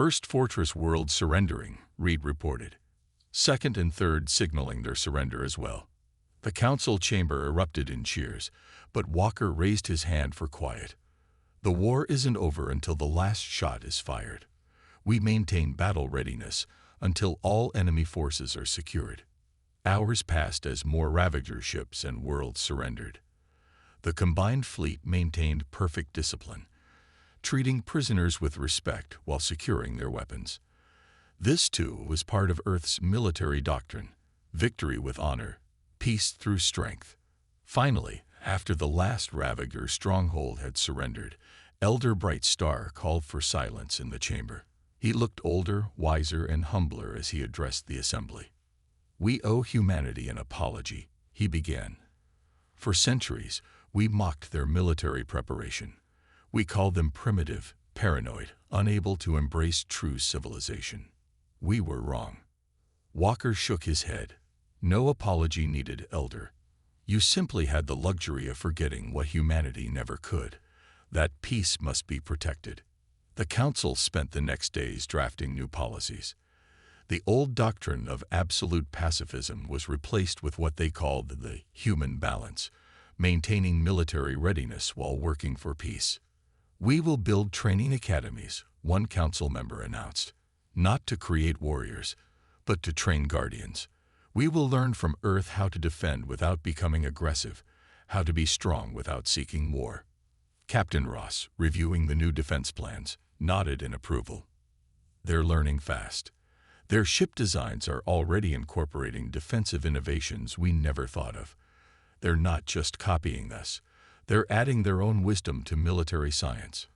First fortress world surrendering, Reed reported. Second and third signaling their surrender as well. The council chamber erupted in cheers, but Walker raised his hand for quiet. The war isn't over until the last shot is fired. We maintain battle readiness until all enemy forces are secured. Hours passed as more Ravager ships and worlds surrendered. The combined fleet maintained perfect discipline, treating prisoners with respect while securing their weapons. This, too, was part of Earth's military doctrine: victory with honor, peace through strength. Finally, after the last Ravager stronghold had surrendered, Elder Bright Star called for silence in the chamber. He looked older, wiser, and humbler as he addressed the assembly. "We owe humanity an apology," he began. "For centuries, we mocked their military preparation. We called them primitive, paranoid, unable to embrace true civilization. We were wrong." Walker shook his head. "No apology needed, Elder. You simply had the luxury of forgetting what humanity never could. That peace must be protected." The council spent the next days drafting new policies. The old doctrine of absolute pacifism was replaced with what they called the human balance, maintaining military readiness while working for peace. "We will build training academies," one council member announced, "not to create warriors, but to train guardians. We will learn from Earth how to defend without becoming aggressive, how to be strong without seeking war." Captain Ross, reviewing the new defense plans, nodded in approval. "They're learning fast. Their ship designs are already incorporating defensive innovations we never thought of. They're not just copying us. They're adding their own wisdom to military science."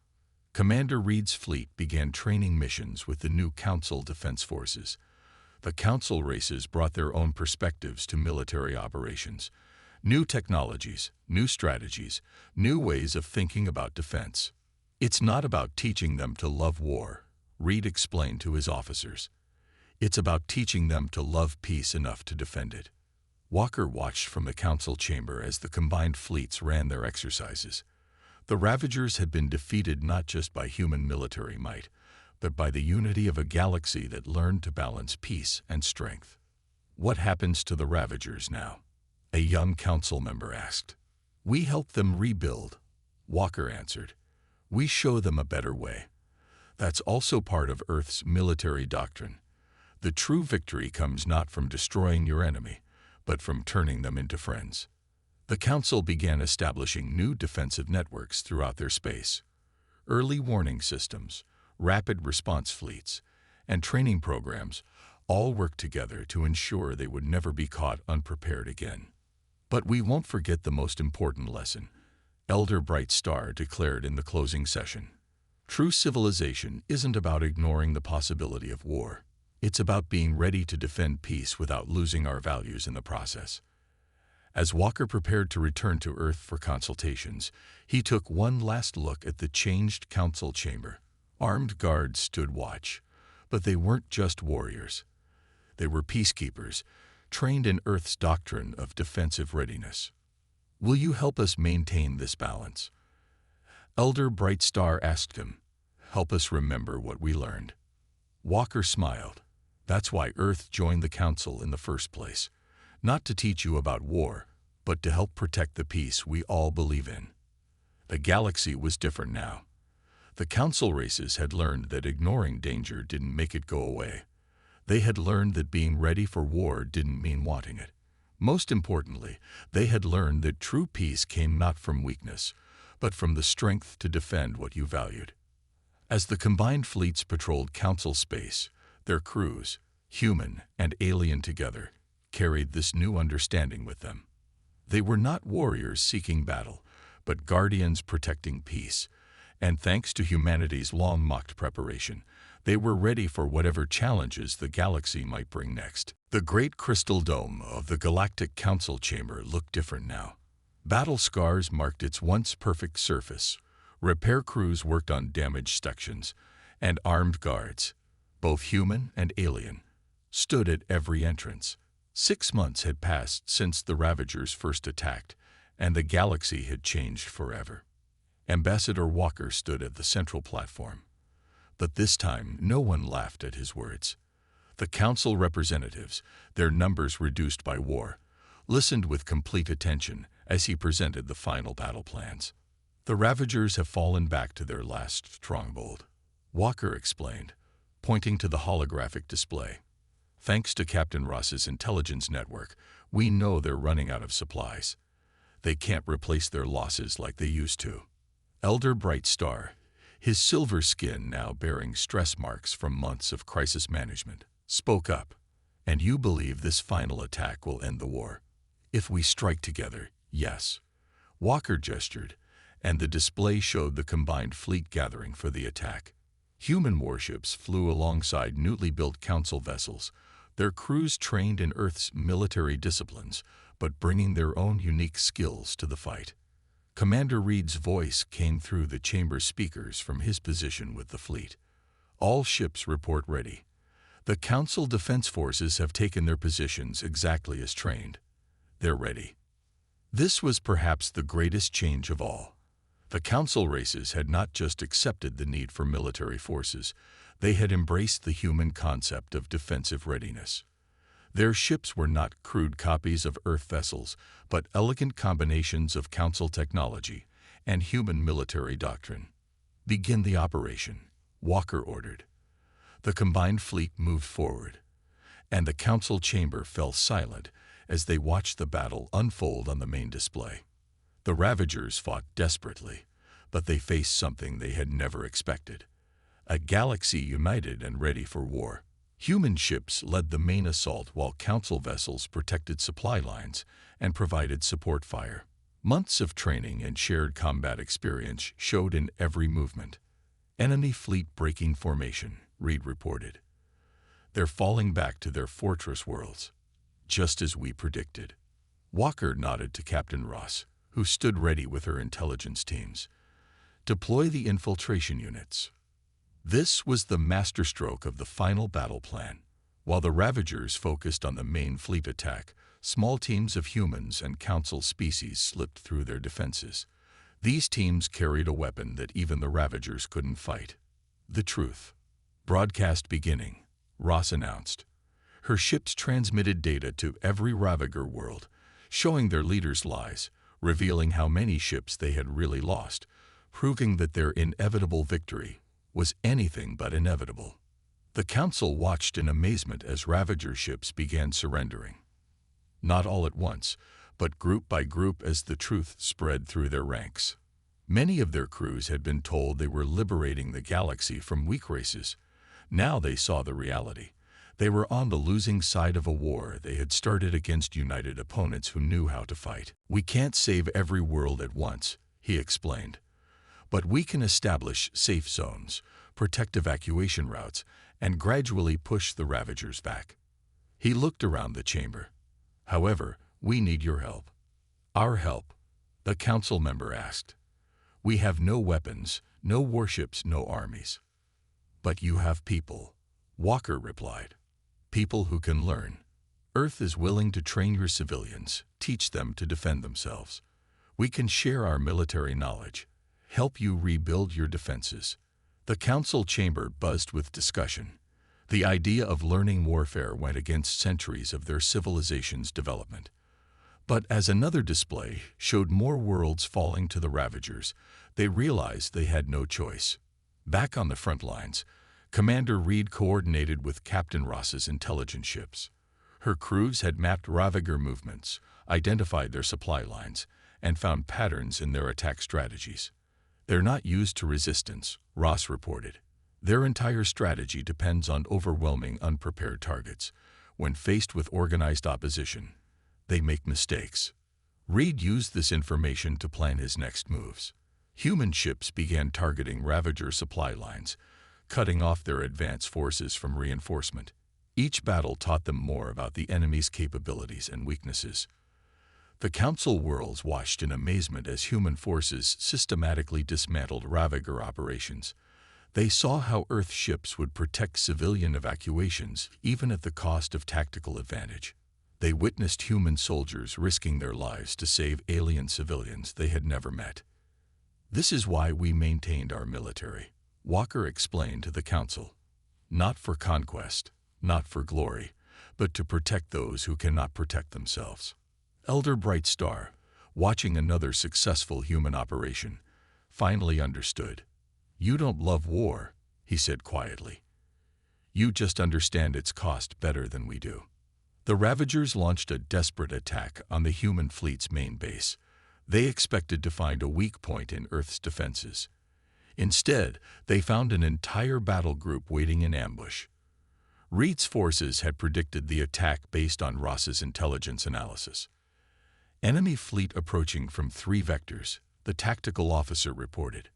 Commander Reed's fleet began training missions with the new Council Defense Forces. The Council races brought their own perspectives to military operations. New technologies, new strategies, new ways of thinking about defense. "It's not about teaching them to love war," Reed explained to his officers. "It's about teaching them to love peace enough to defend it." Walker watched from the council chamber as the combined fleets ran their exercises. The Ravagers had been defeated not just by human military might, but by the unity of a galaxy that learned to balance peace and strength. "What happens to the Ravagers now?" a young council member asked. "We help them rebuild," Walker answered. "We show them a better way. That's also part of Earth's military doctrine. The true victory comes not from destroying your enemy, but from turning them into friends." The council began establishing new defensive networks throughout their space. Early warning systems, rapid response fleets, and training programs all worked together to ensure they would never be caught unprepared again. "But we won't forget the most important lesson," Elder Bright Star declared in the closing session. "True civilization isn't about ignoring the possibility of war. It's about being ready to defend peace without losing our values in the process." As Walker prepared to return to Earth for consultations, he took one last look at the changed council chamber. Armed guards stood watch, but they weren't just warriors. They were peacekeepers, trained in Earth's doctrine of defensive readiness. "Will you help us maintain this balance?" Elder Bright Star asked him. "Help us remember what we learned." Walker smiled. "That's why Earth joined the council in the first place. Not to teach you about war, but to help protect the peace we all believe in." The galaxy was different now. The council races had learned that ignoring danger didn't make it go away. They had learned that being ready for war didn't mean wanting it. Most importantly, they had learned that true peace came not from weakness, but from the strength to defend what you valued. As the combined fleets patrolled council space, their crews, human and alien together, carried this new understanding with them. They were not warriors seeking battle, but guardians protecting peace. And thanks to humanity's long-mocked preparation, they were ready for whatever challenges the galaxy might bring next. The great crystal dome of the Galactic Council Chamber looked different now. Battle scars marked its once perfect surface. Repair crews worked on damaged sections, and armed guards, both human and alien, stood at every entrance. 6 months had passed since the Ravagers first attacked, and the galaxy had changed forever. Ambassador Walker stood at the central platform. But this time, no one laughed at his words. The council representatives, their numbers reduced by war, listened with complete attention as he presented the final battle plans. The Ravagers have fallen back to their last stronghold, Walker explained, pointing to the holographic display. Thanks to Captain Ross's intelligence network, we know they're running out of supplies. They can't replace their losses like they used to. Elder Bright Star, his silver skin now bearing stress marks from months of crisis management, spoke up. And you believe this final attack will end the war? If we strike together, yes. Walker gestured, and the display showed the combined fleet gathering for the attack. Human warships flew alongside newly built council vessels, their crews trained in Earth's military disciplines, but bringing their own unique skills to the fight. Commander Reed's voice came through the chamber speakers from his position with the fleet. All ships report ready. The Council Defense Forces have taken their positions exactly as trained. They're ready. This was perhaps the greatest change of all. The Council races had not just accepted the need for military forces, they had embraced the human concept of defensive readiness. Their ships were not crude copies of Earth vessels, but elegant combinations of Council technology and human military doctrine. Begin the operation, Walker ordered. The combined fleet moved forward, and the Council chamber fell silent as they watched the battle unfold on the main display. The Ravagers fought desperately, but they faced something they had never expected. A galaxy united and ready for war. Human ships led the main assault while Council vessels protected supply lines and provided support fire. Months of training and shared combat experience showed in every movement. Enemy fleet breaking formation, Reed reported. They're falling back to their fortress worlds, just as we predicted. Walker nodded to Captain Ross, who stood ready with her intelligence teams. Deploy the infiltration units. This was the masterstroke of the final battle plan. While the Ravagers focused on the main fleet attack, small teams of humans and Council species slipped through their defenses. These teams carried a weapon that even the Ravagers couldn't fight. The truth. Broadcast beginning, Ross announced. Her ships transmitted data to every Ravager world, showing their leaders' lies, revealing how many ships they had really lost, proving that their inevitable victory was anything but inevitable. The Council watched in amazement as Ravager ships began surrendering. Not all at once, but group by group as the truth spread through their ranks. Many of their crews had been told they were liberating the galaxy from weak races. Now they saw the reality. They were on the losing side of a war they had started against united opponents who knew how to fight. We can't save every world at once, he explained. But we can establish safe zones, protect evacuation routes, and gradually push the Ravagers back. He looked around the chamber. However, we need your help. Our help? The Council member asked. We have no weapons, no warships, no armies. But you have people, Walker replied. People who can learn. Earth is willing to train your civilians, teach them to defend themselves. We can share our military knowledge, help you rebuild your defenses. The Council chamber buzzed with discussion. The idea of learning warfare went against centuries of their civilization's development. But as another display showed more worlds falling to the Ravagers, they realized they had no choice. Back on the front lines, Commander Reed coordinated with Captain Ross's intelligence ships. Her crews had mapped Ravager movements, identified their supply lines, and found patterns in their attack strategies. They're not used to resistance, Ross reported. Their entire strategy depends on overwhelming unprepared targets. When faced with organized opposition, they make mistakes. Reed used this information to plan his next moves. Human ships began targeting Ravager supply lines, cutting off their advance forces from reinforcement. Each battle taught them more about the enemy's capabilities and weaknesses. The Council worlds watched in amazement as human forces systematically dismantled Ravager operations. They saw how Earth ships would protect civilian evacuations, even at the cost of tactical advantage. They witnessed human soldiers risking their lives to save alien civilians they had never met. This is why we maintained our military, Walker explained to the council. Not for conquest, not for glory, but to protect those who cannot protect themselves. Elder Bright Star, watching another successful human operation, finally understood. You don't love war, he said quietly. You just understand its cost better than we do. The Ravagers launched a desperate attack on the human fleet's main base. They expected to find a weak point in Earth's defenses. Instead, they found an entire battle group waiting in ambush. Reed's forces had predicted the attack based on Ross's intelligence analysis. Enemy fleet approaching from 3 vectors, the tactical officer reported.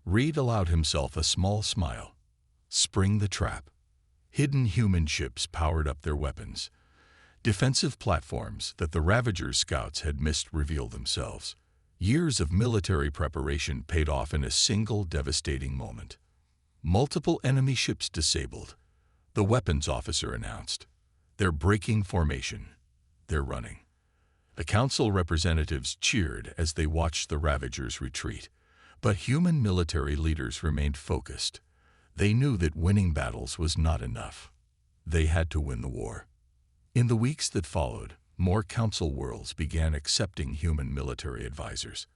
Reed allowed himself a small smile. Spring the trap. Hidden human ships powered up their weapons. Defensive platforms that the Ravager scouts had missed revealed themselves. Years of military preparation paid off in a single devastating moment. Multiple enemy ships disabled. The weapons officer announced. They're breaking formation. They're running. The council representatives cheered as they watched the Ravagers retreat. But human military leaders remained focused. They knew that winning battles was not enough. They had to win the war. In the weeks that followed, more council worlds began accepting human military advisors.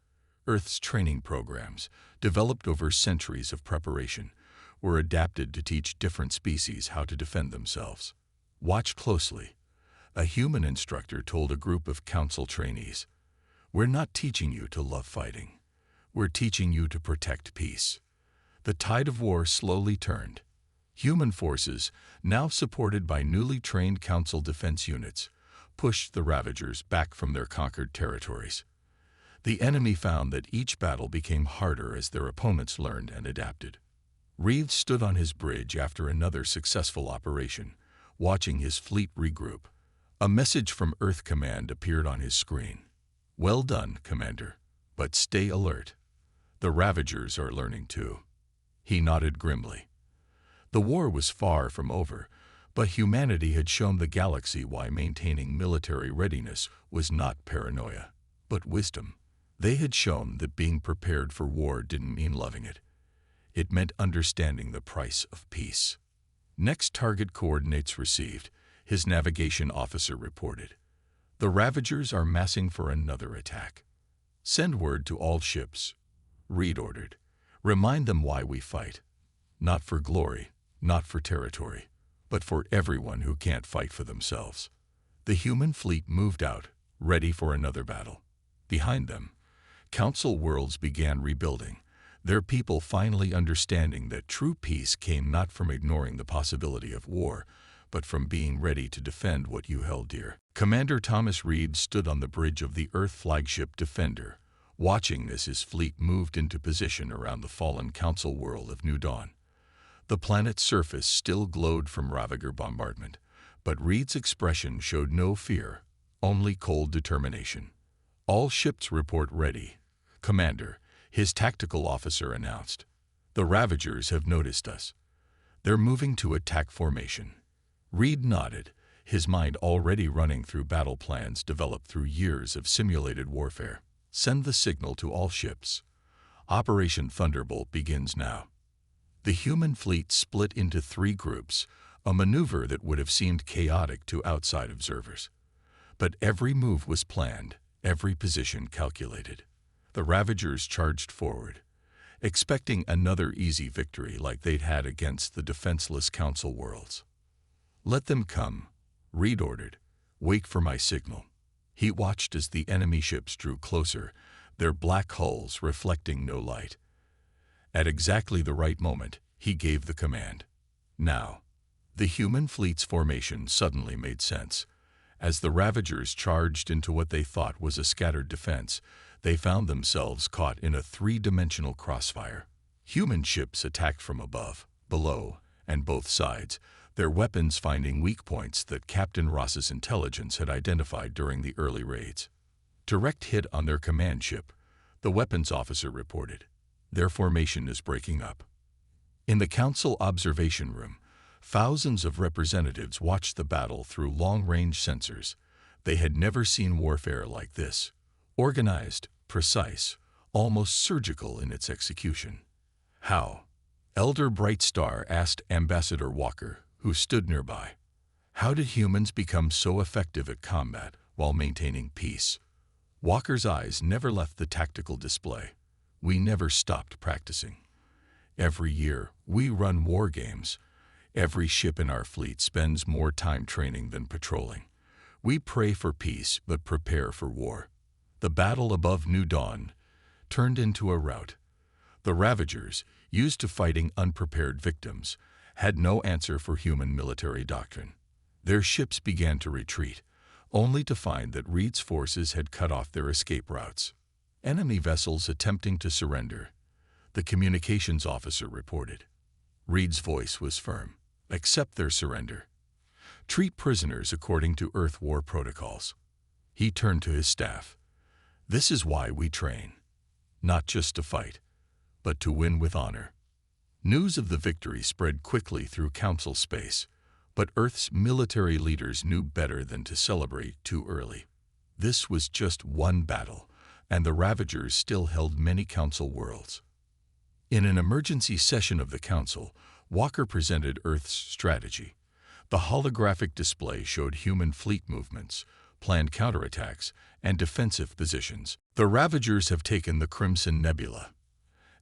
Earth's training programs, developed over centuries of preparation, were adapted to teach different species how to defend themselves. Watch closely. A human instructor told a group of council trainees, "We're not teaching you to love fighting. We're teaching you to protect peace." The tide of war slowly turned. Human forces, now supported by newly trained council defense units, pushed the Ravagers back from their conquered territories. The enemy found that each battle became harder as their opponents learned and adapted. Reed stood on his bridge after another successful operation, watching his fleet regroup. A message from Earth Command appeared on his screen. "Well done, Commander, but stay alert. The Ravagers are learning too." He nodded grimly. The war was far from over, but humanity had shown the galaxy why maintaining military readiness was not paranoia, but wisdom. They had shown that being prepared for war didn't mean loving it. It meant understanding the price of peace. Next target coordinates received, his navigation officer reported. The Ravagers are massing for another attack. Send word to all ships, Reed ordered. Remind them why we fight. Not for glory, not for territory, but for everyone who can't fight for themselves. The human fleet moved out, ready for another battle. Behind them, council worlds began rebuilding, their people finally understanding that true peace came not from ignoring the possibility of war, but from being ready to defend what you held dear. Commander Thomas Reed stood on the bridge of the Earth flagship Defender, watching as his fleet moved into position around the fallen council world of New Dawn. The planet's surface still glowed from Ravager bombardment, but Reed's expression showed no fear, only cold determination. "All ships report ready, Commander," his tactical officer announced. "The Ravagers have noticed us. They're moving to attack formation." Reed nodded, his mind already running through battle plans developed through years of simulated warfare. "Send the signal to all ships. Operation Thunderbolt begins now." The human fleet split into 3 groups, a maneuver that would have seemed chaotic to outside observers. But every move was planned, every position calculated. The Ravagers charged forward, expecting another easy victory like they'd had against the defenseless council worlds. "Let them come," Reed ordered. "Wait for my signal." He watched as the enemy ships drew closer, their black hulls reflecting no light. At exactly the right moment, he gave the command. Now. The human fleet's formation suddenly made sense. As the Ravagers charged into what they thought was a scattered defense, they found themselves caught in a 3-dimensional crossfire. Human ships attacked from above, below, and both sides, their weapons finding weak points that Captain Ross's intelligence had identified during the early raids. "Direct hit on their command ship," the weapons officer reported. "Their formation is breaking up." In the council observation room, thousands of representatives watched the battle through long-range sensors. They had never seen warfare like this. Organized, precise, almost surgical in its execution. "How?" Elder Brightstar asked Ambassador Walker, who stood nearby. How did humans become so effective at combat while maintaining peace? Walker's eyes never left the tactical display. We never stopped practicing. Every year, we run war games. Every ship in our fleet spends more time training than patrolling. We pray for peace but prepare for war. The battle above New Dawn turned into a rout. The Ravagers, used to fighting unprepared victims, had no answer for human military doctrine. Their ships began to retreat, only to find that Reed's forces had cut off their escape routes. Enemy vessels attempting to surrender, the communications officer reported. Reed's voice was firm. Accept their surrender. Treat prisoners according to Earth war protocols. He turned to his staff. This is why we train. Not just to fight, but to win with honor. News of the victory spread quickly through Council space, but Earth's military leaders knew better than to celebrate too early. This was just one battle, and the Ravagers still held many Council worlds. In an emergency session of the Council, Walker presented Earth's strategy. The holographic display showed human fleet movements, planned counterattacks, and defensive positions. The Ravagers have taken the Crimson Nebula.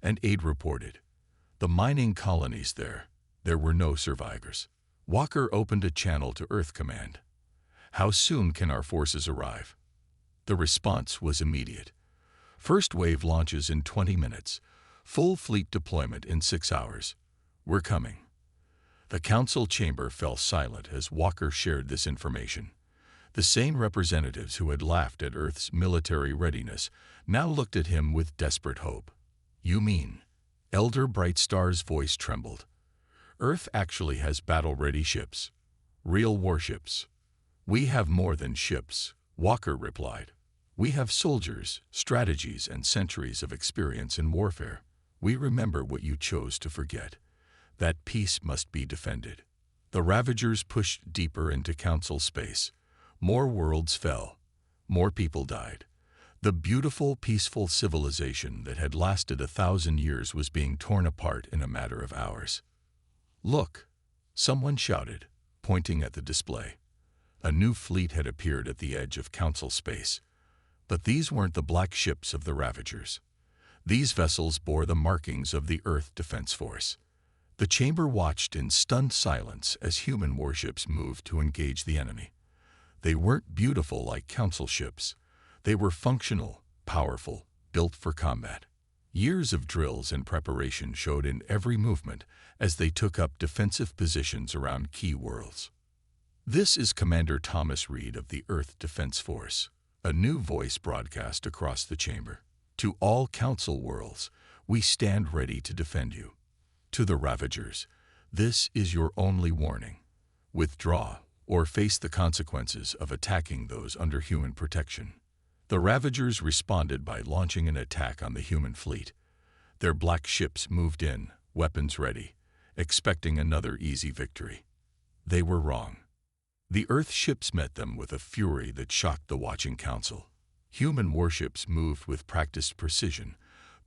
An aide reported. The mining colonies there were no survivors. Walker opened a channel to Earth Command. How soon can our forces arrive? The response was immediate. First wave launches in 20 minutes. Full fleet deployment in 6 hours. We're coming. The council chamber fell silent as Walker shared this information. The same representatives who had laughed at Earth's military readiness now looked at him with desperate hope. You mean? Elder Brightstar's voice trembled. Earth actually has battle-ready ships. Real warships. We have more than ships, Walker replied. We have soldiers, strategies, and centuries of experience in warfare. We remember what you chose to forget. That peace must be defended. The Ravagers pushed deeper into Council space. More worlds fell. More people died. The beautiful, peaceful civilization that had lasted 1,000 years was being torn apart in a matter of hours. Look, someone shouted, pointing at the display. A new fleet had appeared at the edge of Council space. But these weren't the black ships of the Ravagers. These vessels bore the markings of the Earth Defense Force. The chamber watched in stunned silence as human warships moved to engage the enemy. They weren't beautiful like Council ships. They were functional, powerful, built for combat. Years of drills and preparation showed in every movement as they took up defensive positions around key worlds. This is Commander Thomas Reed of the Earth Defense Force. A new voice broadcast across the chamber. To all Council worlds, we stand ready to defend you. To the Ravagers, this is your only warning. Withdraw or face the consequences of attacking those under human protection. The Ravagers responded by launching an attack on the human fleet. Their black ships moved in, weapons ready, expecting another easy victory. They were wrong. The Earth ships met them with a fury that shocked the watching Council. Human warships moved with practiced precision,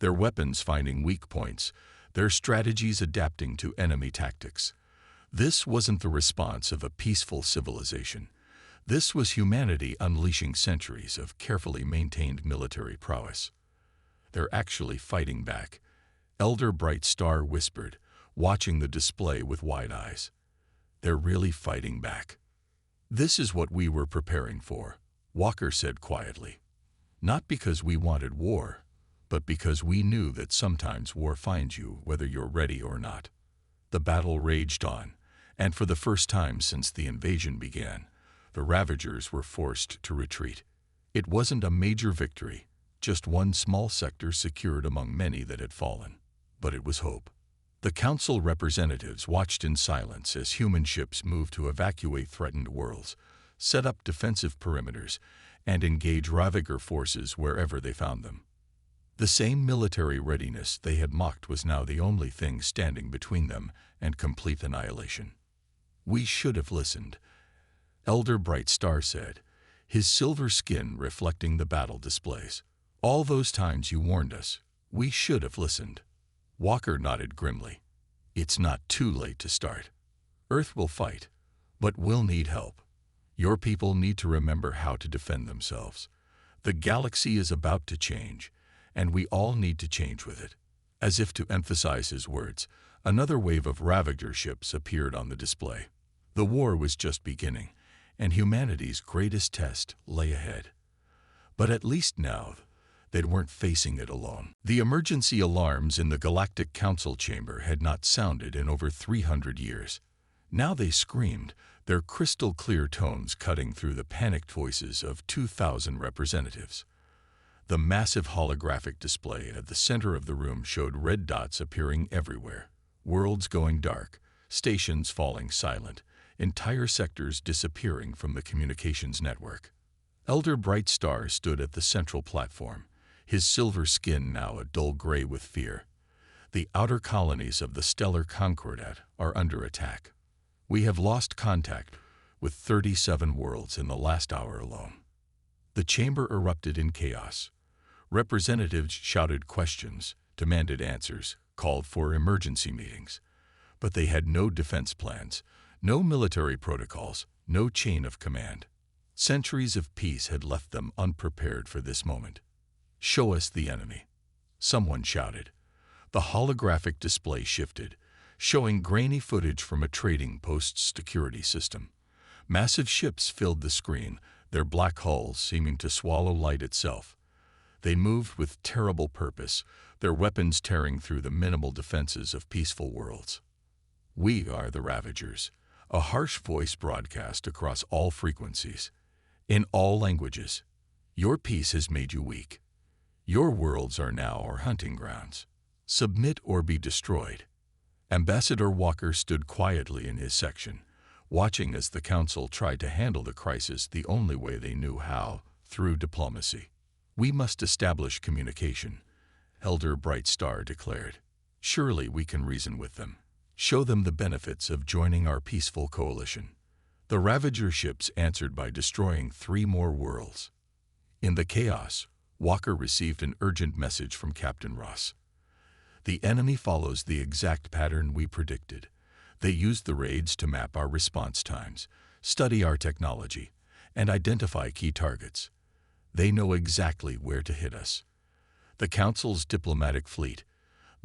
their weapons finding weak points, their strategies adapting to enemy tactics. This wasn't the response of a peaceful civilization. This was humanity unleashing centuries of carefully maintained military prowess. They're actually fighting back, Elder Brightstar whispered, watching the display with wide eyes. They're really fighting back. This is what we were preparing for, Walker said quietly. Not because we wanted war, but because we knew that sometimes war finds you whether you're ready or not. The battle raged on, and for the first time since the invasion began, the Ravagers were forced to retreat. It wasn't a major victory, just one small sector secured among many that had fallen. But it was hope. The Council representatives watched in silence as human ships moved to evacuate threatened worlds, set up defensive perimeters, and engage Ravager forces wherever they found them. The same military readiness they had mocked was now the only thing standing between them and complete annihilation. We should have listened, Elder Brightstar said, his silver skin reflecting the battle displays. All those times you warned us, we should have listened. Walker nodded grimly. It's not too late to start. Earth will fight, but we'll need help. Your people need to remember how to defend themselves. The galaxy is about to change, and we all need to change with it. As if to emphasize his words, another wave of Ravager ships appeared on the display. The war was just beginning, and humanity's greatest test lay ahead. But at least now, they weren't facing it alone. The emergency alarms in the Galactic Council chamber had not sounded in over 300 years. Now they screamed, their crystal-clear tones cutting through the panicked voices of 2,000 representatives. The massive holographic display at the center of the room showed red dots appearing everywhere, worlds going dark, stations falling silent, entire sectors disappearing from the communications network. Elder Brightstar stood at the central platform, his silver skin now a dull gray with fear. The outer colonies of the stellar Concordat are under attack. We have lost contact with 37 worlds in the last hour alone. The chamber erupted in chaos. Representatives shouted questions, demanded answers, called for emergency meetings. But they had no defense plans, no military protocols, no chain of command. Centuries of peace had left them unprepared for this moment. "Show us the enemy," someone shouted. The holographic display shifted, showing grainy footage from a trading post's security system. Massive ships filled the screen, their black hulls seeming to swallow light itself. They moved with terrible purpose, their weapons tearing through the minimal defenses of peaceful worlds. "We are the Ravagers," a harsh voice broadcast across all frequencies. "In all languages, your peace has made you weak. Your worlds are now our hunting grounds. Submit or be destroyed." Ambassador Walker stood quietly in his section, watching as the Council tried to handle the crisis the only way they knew how, through diplomacy. "We must establish communication," Elder Brightstar declared. "Surely we can reason with them. Show them the benefits of joining our peaceful coalition." The Ravager ships answered by destroying 3 more worlds. In the chaos, Walker received an urgent message from Captain Ross. "The enemy follows the exact pattern we predicted. They used the raids to map our response times, study our technology, and identify key targets. They know exactly where to hit us." The Council's diplomatic fleet,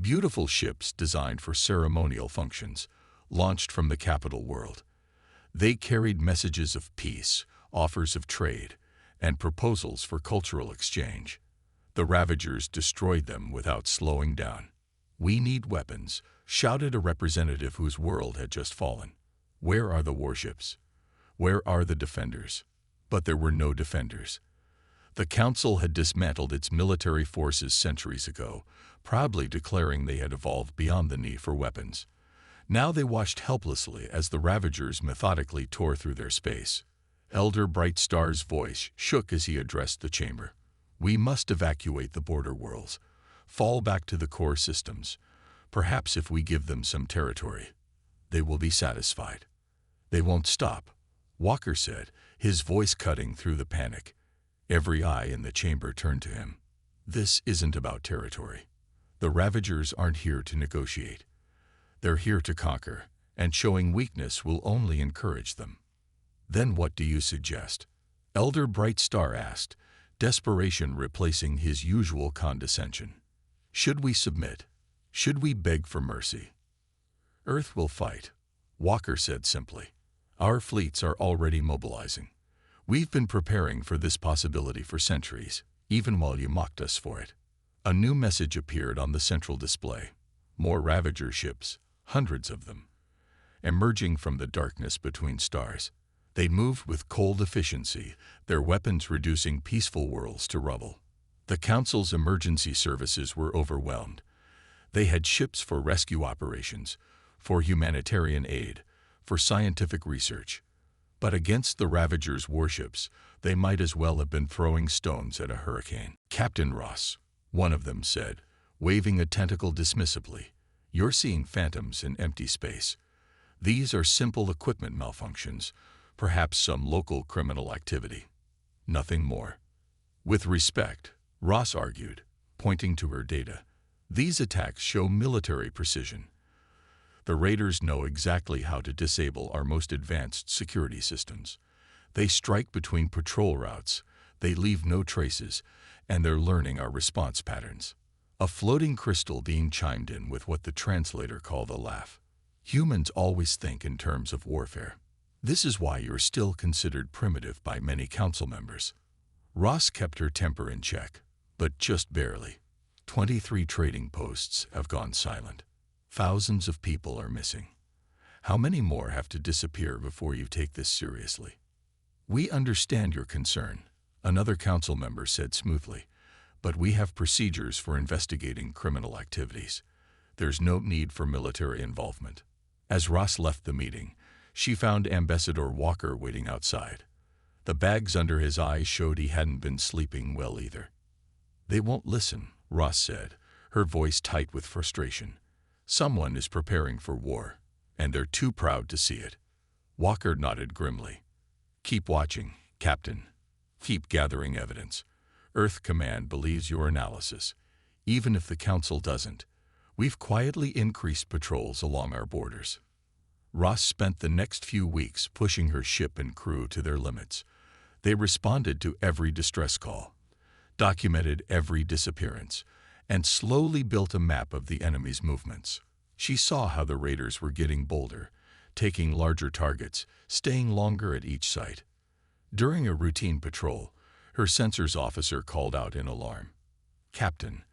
beautiful ships designed for ceremonial functions, launched from the capital world. They carried messages of peace, offers of trade, and proposals for cultural exchange. The Ravagers destroyed them without slowing down. "We need weapons," shouted a representative whose world had just fallen. "Where are the warships? Where are the defenders?" But there were no defenders. The Council had dismantled its military forces centuries ago, proudly declaring they had evolved beyond the need for weapons. Now they watched helplessly as the Ravagers methodically tore through their space. Elder Brightstar's voice shook as he addressed the chamber. "We must evacuate the border worlds, fall back to the core systems. Perhaps if we give them some territory, they will be satisfied." "They won't stop," Walker said, his voice cutting through the panic. Every eye in the chamber turned to him. "This isn't about territory. The Ravagers aren't here to negotiate. They're here to conquer, and showing weakness will only encourage them." "Then what do you suggest?" Elder Brightstar asked, desperation replacing his usual condescension. "Should we submit? Should we beg for mercy?" "Earth will fight," Walker said simply. "Our fleets are already mobilizing. We've been preparing for this possibility for centuries, even while you mocked us for it." A new message appeared on the central display. More Ravager ships, hundreds of them, emerging from the darkness between stars. They moved with cold efficiency, their weapons reducing peaceful worlds to rubble. The Council's emergency services were overwhelmed. They had ships for rescue operations, for humanitarian aid, for scientific research. But against the Ravagers' warships, they might as well have been throwing stones at a hurricane. "Captain Ross," one of them said, waving a tentacle dismissively, "you're seeing phantoms in empty space. These are simple equipment malfunctions, perhaps some local criminal activity. Nothing more." "With respect," Ross argued, pointing to her data, "these attacks show military precision. The raiders know exactly how to disable our most advanced security systems. They strike between patrol routes, they leave no traces, and they're learning our response patterns. A floating crystal being chimed in with what the translator called a laugh. Humans always think in terms of warfare. This is why you're still considered primitive by many council members. Ross kept her temper in check, but just barely. 23 trading posts have gone silent. Thousands of people are missing. How many more have to disappear before you take this seriously? We understand your concern, another council member said smoothly, but we have procedures for investigating criminal activities. There's no need for military involvement. As Ross left the meeting, she found Ambassador Walker waiting outside. The bags under his eyes showed he hadn't been sleeping well either. They won't listen, Ross said, her voice tight with frustration. Someone is preparing for war, and they're too proud to see it. Walker nodded grimly. Keep watching, Captain. Keep gathering evidence. Earth Command believes your analysis, even if the Council doesn't. We've quietly increased patrols along our borders. Ross spent the next few weeks pushing her ship and crew to their limits. They responded to every distress call, documented every disappearance, and slowly built a map of the enemy's movements. She saw how the raiders were getting bolder, taking larger targets, staying longer at each site. During a routine patrol, her sensors officer called out in alarm. Captain,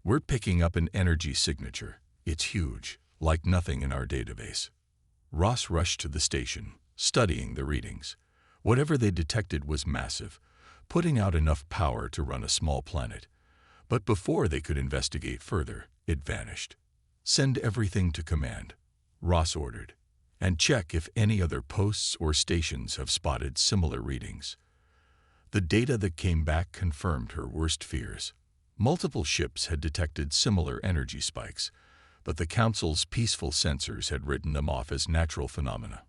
we're picking up an energy signature. It's huge, like nothing in our database. Ross rushed to the station, studying the readings. Whatever they detected was massive, putting out enough power to run a small planet. But before they could investigate further, it vanished. Send everything to command, Ross ordered, and check if any other posts or stations have spotted similar readings. The data that came back confirmed her worst fears. Multiple ships had detected similar energy spikes, but the Council's peaceful sensors had written them off as natural phenomena.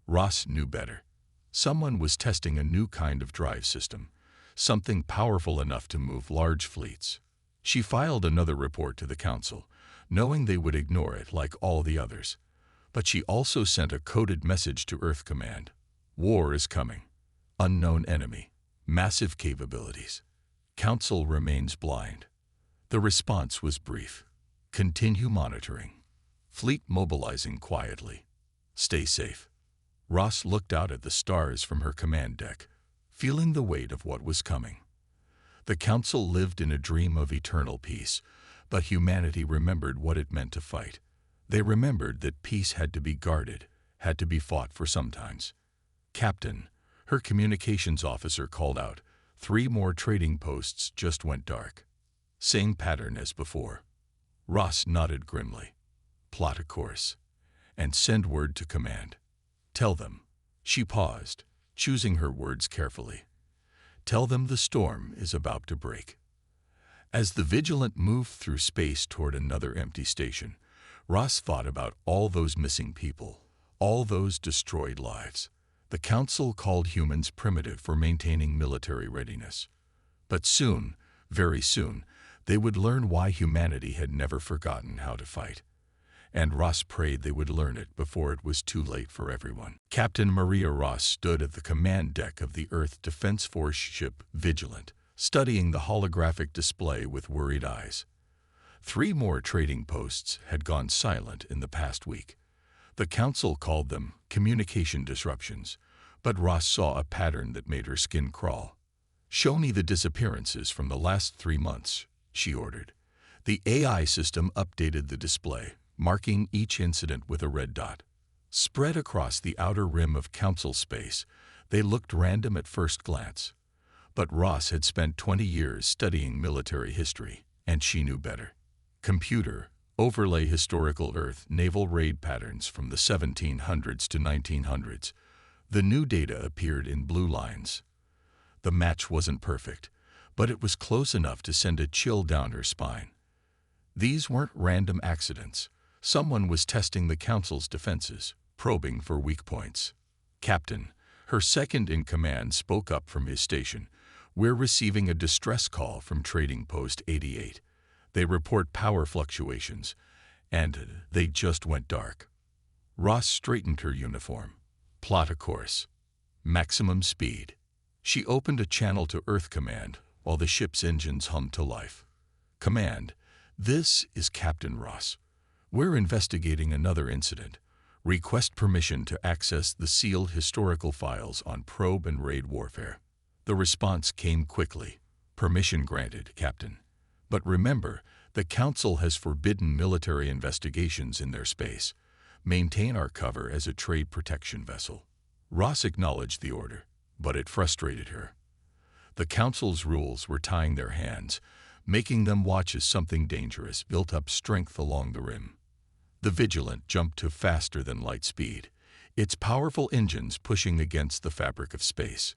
Ross knew better. Someone was testing a new kind of drive system, something powerful enough to move large fleets. She filed another report to the Council, knowing they would ignore it like all the others. But she also sent a coded message to Earth Command. War is coming. Unknown enemy. Massive capabilities. Council remains blind. The response was brief. Continue monitoring. Fleet mobilizing quietly. Stay safe. Ross looked out at the stars from her command deck, feeling the weight of what was coming. The Council lived in a dream of eternal peace, but humanity remembered what it meant to fight. They remembered that peace had to be guarded, had to be fought for sometimes. Captain, her communications officer called out. 3 more trading posts just went dark. Same pattern as before. Ross nodded grimly. Plot a course, and send word to command. Tell them. She paused, choosing her words carefully. Tell them the storm is about to break. As the Vigilant moved through space toward another empty station, Ross thought about all those missing people, all those destroyed lives. The Council called humans primitive for maintaining military readiness. But soon, very soon, they would learn why humanity had never forgotten how to fight. And Ross prayed they would learn it before it was too late for everyone. Captain Maria Ross stood at the command deck of the Earth Defense Force ship Vigilant, studying the holographic display with worried eyes. 3 more trading posts had gone silent in the past week. The Council called them communication disruptions, but Ross saw a pattern that made her skin crawl. Show me the disappearances from the last 3 months, she ordered. The AI system updated the display, marking each incident with a red dot. Spread across the outer rim of Council space, they looked random at first glance. But Ross had spent 20 years studying military history, and she knew better. Computer, overlay historical Earth naval raid patterns from the 1700s to 1900s. The new data appeared in blue lines. The match wasn't perfect, but it was close enough to send a chill down her spine. These weren't random accidents. Someone was testing the Council's defenses, probing for weak points. Captain, her second-in-command, spoke up from his station. We're receiving a distress call from Trading Post 88. They report power fluctuations, and they just went dark. Ross straightened her uniform. Plot a course. Maximum speed. She opened a channel to Earth Command while the ship's engines hummed to life. Command, this is Captain Ross. We're investigating another incident. Request permission to access the sealed historical files on probe and raid warfare. The response came quickly. Permission granted, Captain. But remember, the Council has forbidden military investigations in their space. Maintain our cover as a trade protection vessel. Ross acknowledged the order, but it frustrated her. The Council's rules were tying their hands, making them watch as something dangerous built up strength along the rim. The Vigilant jumped to faster than light speed, its powerful engines pushing against the fabric of space.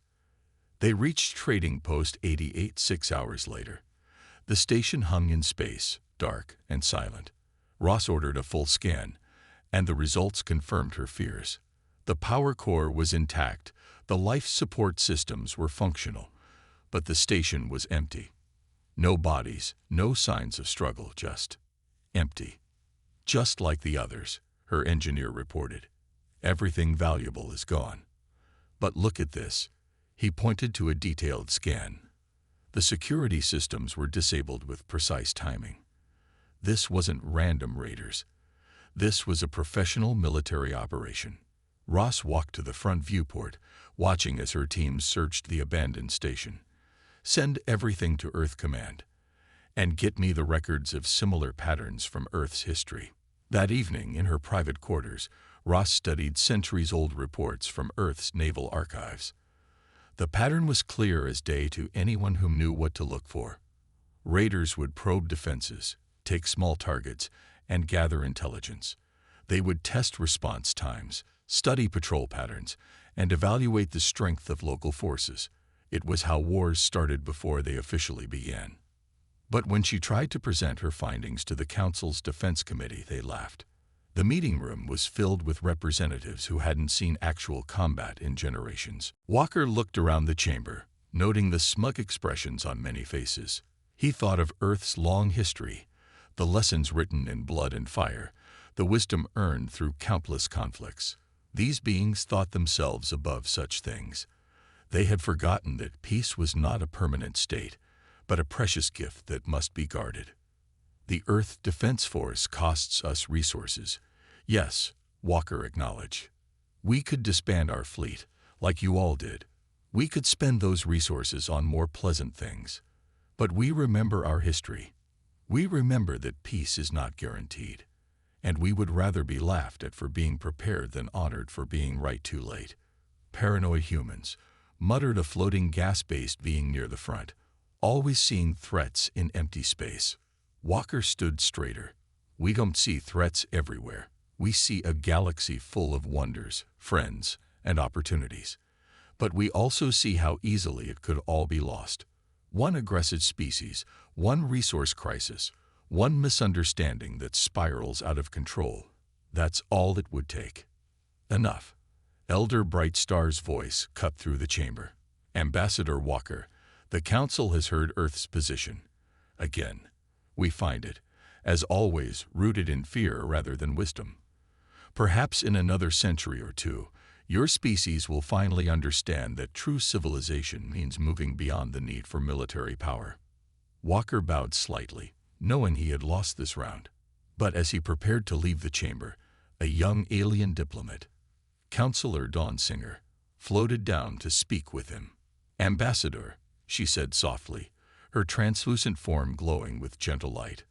They reached Trading Post 88 6 hours later. The station hung in space, dark and silent. Ross ordered a full scan, and the results confirmed her fears. The power core was intact, the life support systems were functional, but the station was empty. No bodies, no signs of struggle, just empty. Just like the others, her engineer reported. Everything valuable is gone. But look at this. He pointed to a detailed scan. The security systems were disabled with precise timing. This wasn't random raiders. This was a professional military operation. Ross walked to the front viewport, watching as her team searched the abandoned station. Send everything to Earth Command, and get me the records of similar patterns from Earth's history. That evening, in her private quarters, Ross studied centuries-old reports from Earth's naval archives. The pattern was clear as day to anyone who knew what to look for. Raiders would probe defenses, take small targets, and gather intelligence. They would test response times, study patrol patterns, and evaluate the strength of local forces. It was how wars started before they officially began. But when she tried to present her findings to the Council's Defense Committee, they laughed. The meeting room was filled with representatives who hadn't seen actual combat in generations. Walker looked around the chamber, noting the smug expressions on many faces. He thought of Earth's long history, the lessons written in blood and fire, the wisdom earned through countless conflicts. These beings thought themselves above such things. They had forgotten that peace was not a permanent state, but a precious gift that must be guarded. The Earth Defense Force costs us resources. Yes, Walker acknowledged. We could disband our fleet, like you all did. We could spend those resources on more pleasant things. But we remember our history. We remember that peace is not guaranteed. And we would rather be laughed at for being prepared than honored for being right too late. Paranoid humans, muttered a floating gas-based being near the front, always seeing threats in empty space. Walker stood straighter. We don't see threats everywhere. We see a galaxy full of wonders, friends, and opportunities. But we also see how easily it could all be lost. One aggressive species, one resource crisis, one misunderstanding that spirals out of control. That's all it would take. Enough. Elder Brightstar's voice cut through the chamber. Ambassador Walker, the Council has heard Earth's position. Again, we find it, as always, rooted in fear rather than wisdom. Perhaps in another century or two, your species will finally understand that true civilization means moving beyond the need for military power. Walker bowed slightly, knowing he had lost this round. But as he prepared to leave the chamber, a young alien diplomat, Counselor Dawn Singer, floated down to speak with him. Ambassador, she said softly, her translucent form glowing with gentle light.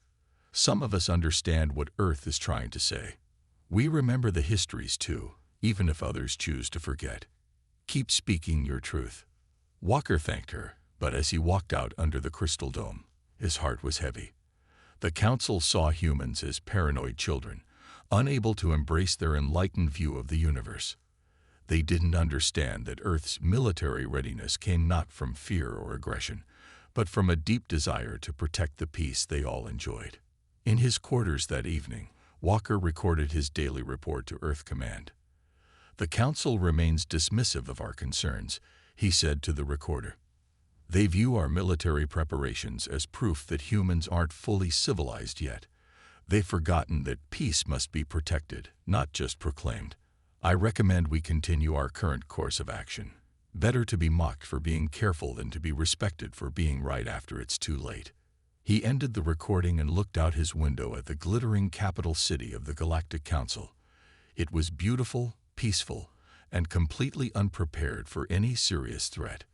Some of us understand what Earth is trying to say. We remember the histories too, even if others choose to forget. Keep speaking your truth. Walker thanked her, but as he walked out under the crystal dome, his heart was heavy. The Council saw humans as paranoid children, unable to embrace their enlightened view of the universe. They didn't understand that Earth's military readiness came not from fear or aggression, but from a deep desire to protect the peace they all enjoyed. In his quarters that evening, Walker recorded his daily report to Earth Command. The Council remains dismissive of our concerns, he said to the recorder. They view our military preparations as proof that humans aren't fully civilized yet. They've forgotten that peace must be protected, not just proclaimed. I recommend we continue our current course of action. Better to be mocked for being careful than to be respected for being right after it's too late." He ended the recording and looked out his window at the glittering capital city of the Galactic Council. It was beautiful, peaceful, and completely unprepared for any serious threat.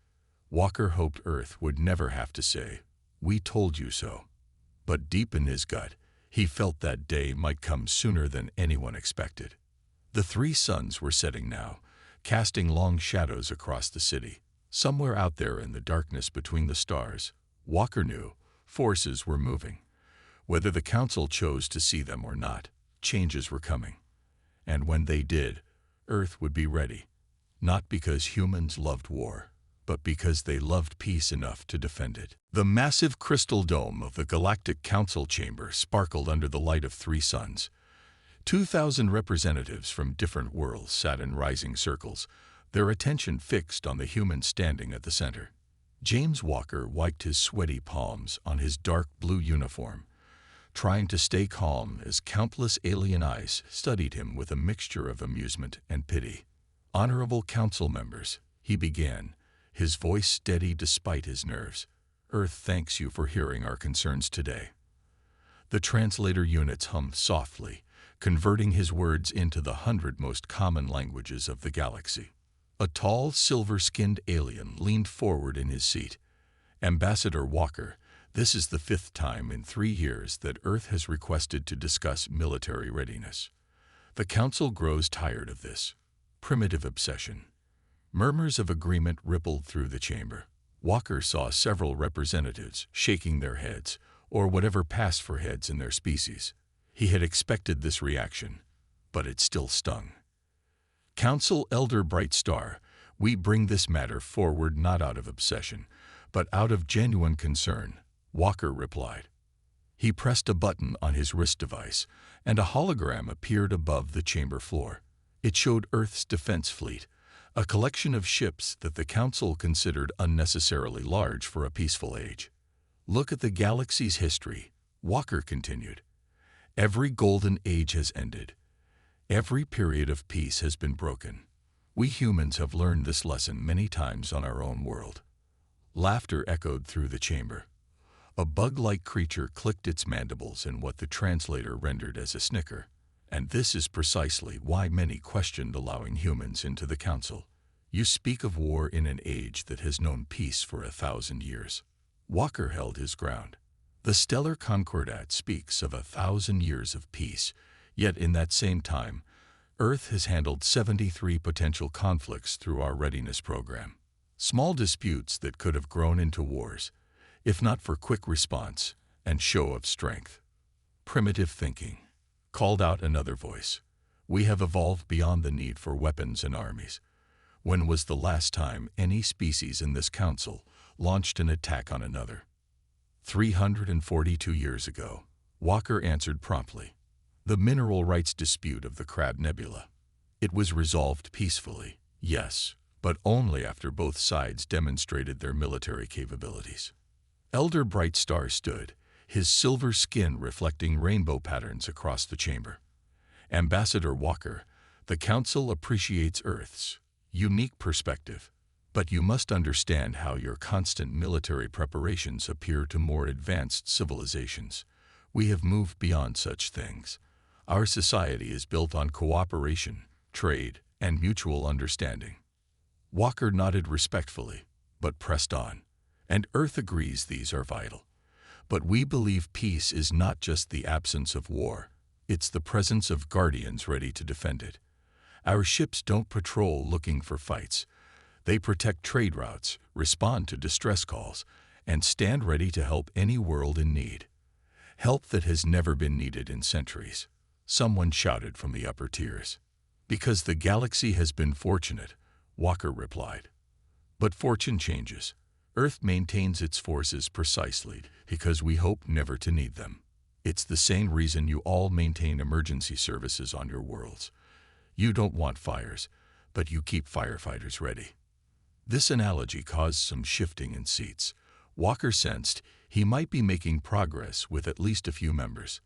Walker hoped Earth would never have to say, "We told you so." But deep in his gut, he felt that day might come sooner than anyone expected. The three suns were setting now, casting long shadows across the city. Somewhere out there in the darkness between the stars, Walker knew forces were moving. Whether the Council chose to see them or not, changes were coming. And when they did, Earth would be ready. Not because humans loved war, but because they loved peace enough to defend it. The massive crystal dome of the Galactic Council chamber sparkled under the light of three suns. 2,000 representatives from different worlds sat in rising circles, their attention fixed on the human standing at the center. James Walker wiped his sweaty palms on his dark blue uniform, trying to stay calm as countless alien eyes studied him with a mixture of amusement and pity. "Honorable council members," he began, his voice steady despite his nerves. "Earth thanks you for hearing our concerns today." The translator units hummed softly, converting his words into the 100 most common languages of the galaxy. A tall, silver-skinned alien leaned forward in his seat. "Ambassador Walker, this is the 5th time in 3 years that Earth has requested to discuss military readiness. The Council grows tired of this primitive obsession." Murmurs of agreement rippled through the chamber. Walker saw several representatives shaking their heads, or whatever passed for heads in their species. He had expected this reaction, but it still stung. "Council Elder Brightstar, we bring this matter forward not out of obsession, but out of genuine concern," Walker replied. He pressed a button on his wrist device, and a hologram appeared above the chamber floor. It showed Earth's defense fleet, a collection of ships that the Council considered unnecessarily large for a peaceful age. "Look at the galaxy's history," Walker continued. "Every golden age has ended. Every period of peace has been broken. We humans have learned this lesson many times on our own world." Laughter echoed through the chamber. A bug-like creature clicked its mandibles in what the translator rendered as a snicker. "And this is precisely why many questioned allowing humans into the Council. You speak of war in an age that has known peace for 1,000 years. Walker held his ground. "The Stellar Concordat speaks of 1,000 years of peace, yet in that same time, Earth has handled 73 potential conflicts through our readiness program. Small disputes that could have grown into wars, if not for quick response and show of strength." "Primitive thinking," called out another voice. "We have evolved beyond the need for weapons and armies. When was the last time any species in this Council launched an attack on another?" 342 years ago, Walker answered promptly. "The mineral rights dispute of the Crab Nebula. It was resolved peacefully, yes, but only after both sides demonstrated their military capabilities." Elder Brightstar stood, his silver skin reflecting rainbow patterns across the chamber. "Ambassador Walker, the Council appreciates Earth's unique perspective, but you must understand how your constant military preparations appear to more advanced civilizations. We have moved beyond such things. Our society is built on cooperation, trade, and mutual understanding." Walker nodded respectfully, but pressed on. "And Earth agrees these are vital. But we believe peace is not just the absence of war, it's the presence of guardians ready to defend it. Our ships don't patrol looking for fights. They protect trade routes, respond to distress calls, and stand ready to help any world in need. Help that has never been needed in centuries," someone shouted from the upper tiers. "Because the galaxy has been fortunate," Walker replied. "But fortune changes. Earth maintains its forces precisely because we hope never to need them. It's the same reason you all maintain emergency services on your worlds. You don't want fires, but you keep firefighters ready." This analogy caused some shifting in seats. Walker sensed he might be making progress with at least a few members.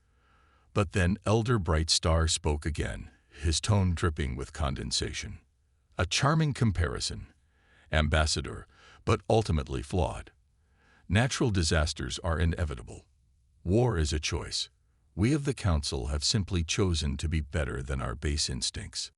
But then Elder Bright Star spoke again, his tone dripping with condensation. A charming comparison, Ambassador, but ultimately flawed. Natural disasters are inevitable. War is a choice. We of the Council have simply chosen to be better than our base instincts.